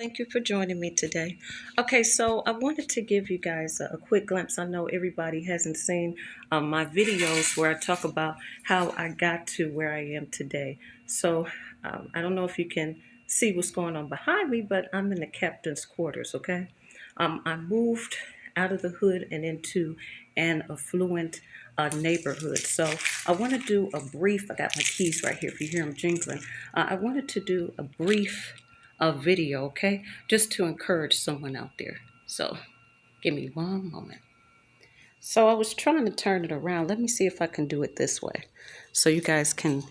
Thank you for joining me today. Okay, so I wanted to give you guys a quick glimpse. I know everybody hasn't seen my videos where I talk about how I got to where I am today. So I don't know if you can see what's going on behind me, but I'm in the captain's quarters, okay? I moved out of the hood and into an affluent neighborhood. So I want to do a brief, I got my keys right here if you hear them jingling. I wanted to do a brief video, okay? Just to encourage someone out there. So give me one moment. So I was trying to turn it around. Let me see if I can do it this way so you guys can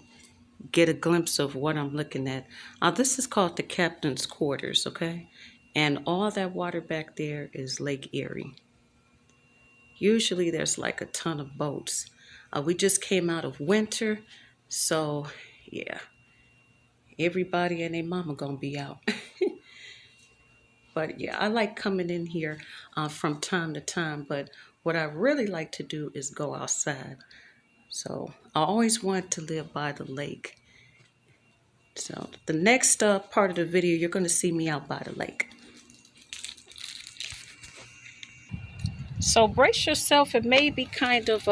get a glimpse of what I'm looking at. This is called the captain's quarters, okay? And all that water back there is Lake Erie. Usually there's like a ton of boats. We just came out of winter, so yeah, everybody and their mama gonna be out. But yeah, I like coming in here from time to time. But what I really like to do is go outside. So I always want to live by the lake. So the next part of the video, you're going to see me out by the lake. So brace yourself. It may be kind of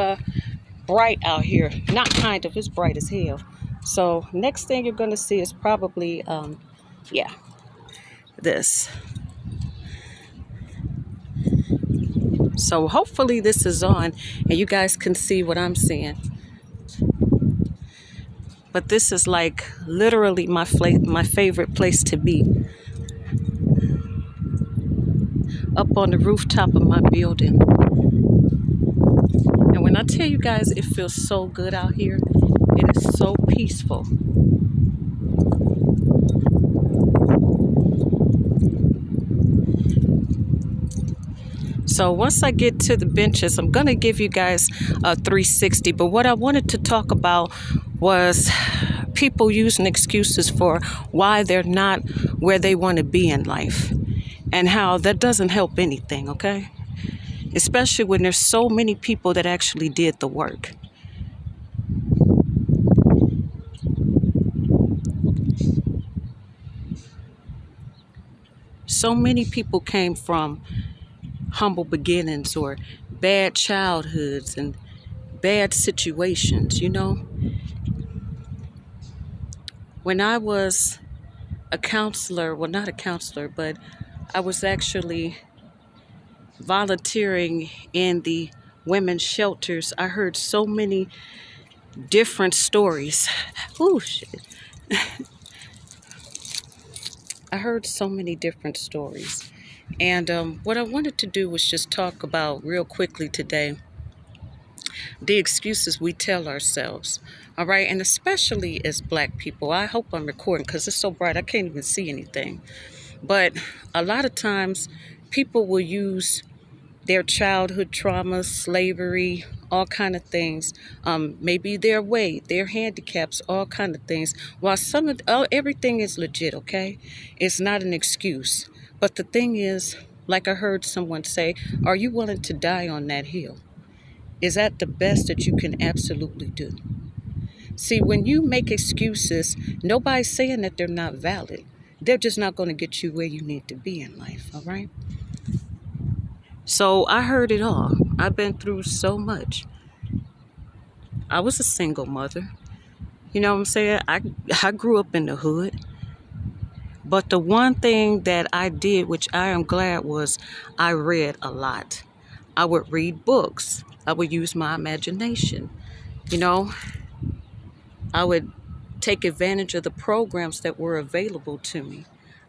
bright out here. Not kind of, it's bright as hell. So next thing you're going to see is probably, yeah, this. So hopefully this is on and you guys can see what I'm seeing. But this is like literally my favorite place to be. Up on the rooftop of my building. And when I tell you guys it feels so good out here, it is so peaceful. So once I get to the benches, I'm going to give you guys a 360. But what I wanted to talk about was people using excuses for why they're not where they want to be in life. And how that doesn't help anything, okay? Especially when there's so many people that actually did the work. So many people came from humble beginnings or bad childhoods and bad situations, you know. When I was a counselor, well, not a counselor, but I was actually volunteering in the women's shelters. I heard so many different stories. Oh, shit. I heard so many different stories. And what I wanted to do was just talk about real quickly today the excuses we tell ourselves. All right. And especially as Black people, I hope I'm recording because it's so bright I can't even see anything. But a lot of times people will use their childhood traumas, slavery, all kind of things, maybe their weight, their handicaps, all kind of things. While everything is legit, okay? It's not an excuse. But the thing is, like I heard someone say, are you willing to die on that hill? Is that the best that you can absolutely do? See, when you make excuses, nobody's saying that they're not valid. They're just not going to get you where you need to be in life, all right? So I heard it all. I've been through so much. I was a single mother. You know what I'm saying? I grew up in the hood. But the one thing that I did, which I am glad, was I read a lot. I would read books. I would use my imagination. You know, I would take advantage of the programs that were available to me.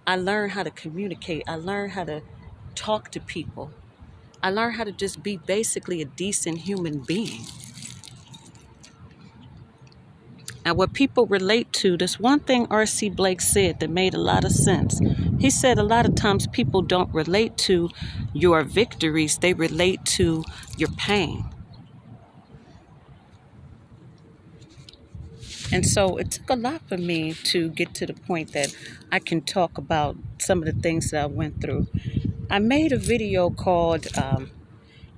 I learned how to communicate. I learned how to talk to people. I learned how to just be basically a decent human being. And what people relate to, this one thing R.C. Blake said that made a lot of sense. He said a lot of times people don't relate to your victories, they relate to your pain. And so it took a lot for me to get to the point that I can talk about some of the things that I went through. I made a video called,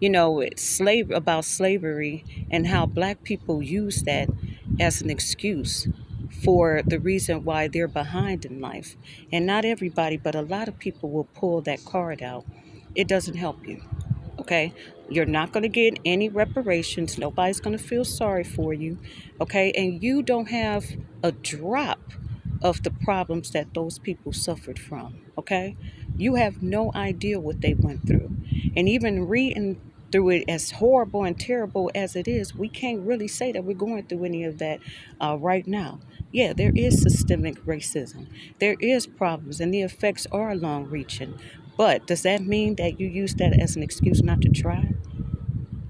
it's about slavery and how Black people use that as an excuse for the reason why they're behind in life. And not everybody, but a lot of people will pull that card out. It doesn't help you. Okay, you're not going to get any reparations. Nobody's going to feel sorry for you. Okay, and you don't have a drop of the problems that those people suffered from. Okay, you have no idea what they went through. And even reading through it, as horrible and terrible as it is, we can't really say that we're going through any of that right now. Yeah, there is systemic racism. There is problems, and the effects are long reaching. But does that mean that you use that as an excuse not to try?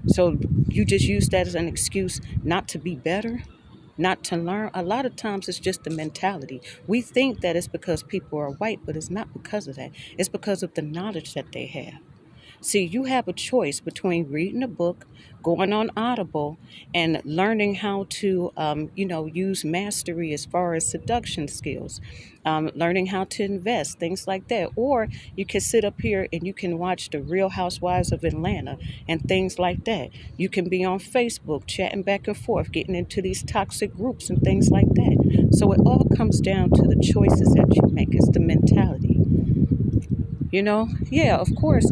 So you just use that as an excuse not to be better, not to learn? A lot of times it's just the mentality. We think that it's because people are white, but it's not because of that. It's because of the knowledge that they have. See, you have a choice between reading a book, going on Audible, and learning how to, use mastery as far as seduction skills, learning how to invest, things like that. Or you can sit up here and you can watch The Real Housewives of Atlanta and things like that. You can be on Facebook chatting back and forth, getting into these toxic groups and things like that. So it all comes down to the choices that you make. It's the mentality. Yeah, of course,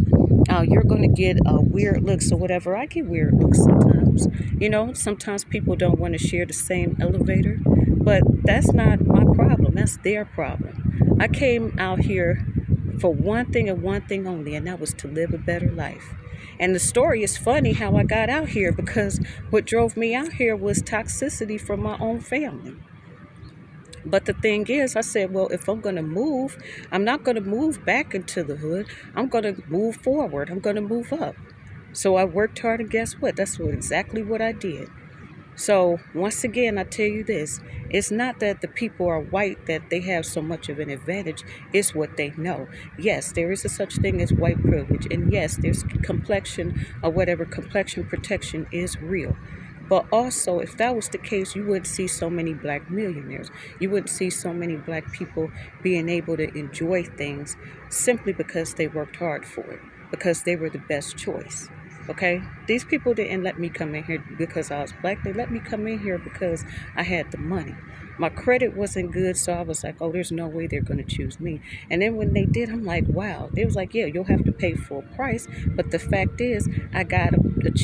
you're going to get weird looks or whatever. I get weird looks sometimes. Sometimes people don't want to share the same elevator, but that's not my problem. That's their problem. I came out here for one thing and one thing only, and that was to live a better life. And the story is funny how I got out here, because what drove me out here was toxicity from my own family. But the thing is, I said, well, if I'm going to move, I'm not going to move back into the hood. I'm going to move forward. I'm going to move up. So I worked hard, and guess what? That's exactly what I did. So once again, I tell you this, it's not that the people are white that they have so much of an advantage. It's what they know. Yes, there is a such thing as white privilege. And yes, there's complexion or whatever, complexion protection is real. But also, if that was the case, you wouldn't see so many black millionaires. You wouldn't see so many black people being able to enjoy things simply because they worked hard for it, because they were the best choice. Okay? These people didn't let me come in here because I was black. They let me come in here because I had the money. My credit wasn't good, so I was like, oh, there's no way they're going to choose me. And then when they did, I'm like, wow. They was like, yeah, you'll have to pay full price. But the fact is, I got a chance